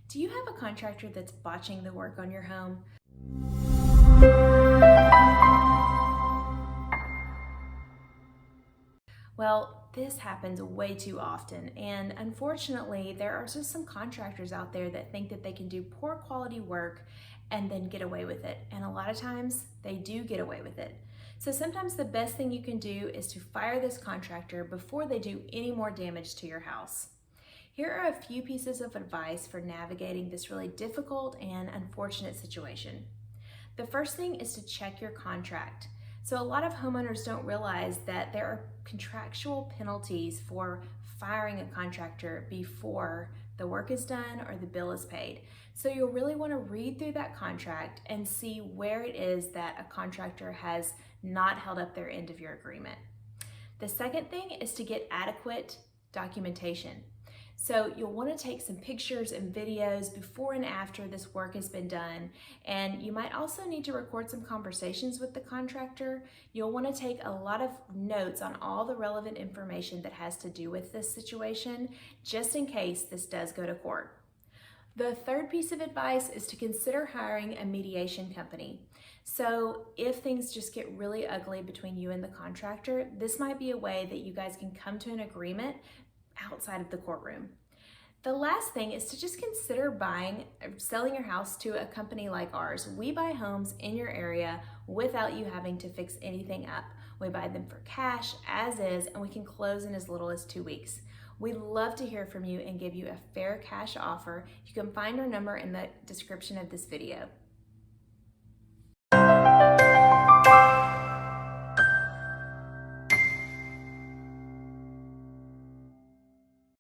Do you have a contractor that's botching the work on your home? Well, this happens way too often, and unfortunately, there are just some contractors out there that think that they can do poor quality work and then get away with it. And a lot of times, they do get away with it. So sometimes the best thing you can do is to fire this contractor before they do any more damage to your house. Here are a few pieces of advice for navigating this really difficult and unfortunate situation. The first thing is to check your contract. So a lot of homeowners don't realize that there are contractual penalties for firing a contractor before the work is done or the bill is paid. So you'll really want to read through that contract and see where it is that a contractor has not held up their end of your agreement. The second thing is to get adequate documentation. So you'll want to take some pictures and videos before and after this work has been done, and you might also need to record some conversations with the contractor. You'll want to take a lot of notes on all the relevant information that has to do with this situation, just in case this does go to court. The third piece of advice is to consider hiring a mediation company. So if things just get really ugly between you and the contractor, this might be a way that you guys can come to an agreement outside of the courtroom. The last thing is to just consider buying or selling your house to a company like ours. We buy homes in your area without you having to fix anything up. We buy them for cash as is, and we can close in as little as 2 weeks. We'd love to hear from you and give you a fair cash offer. You can find our number in the description of this video.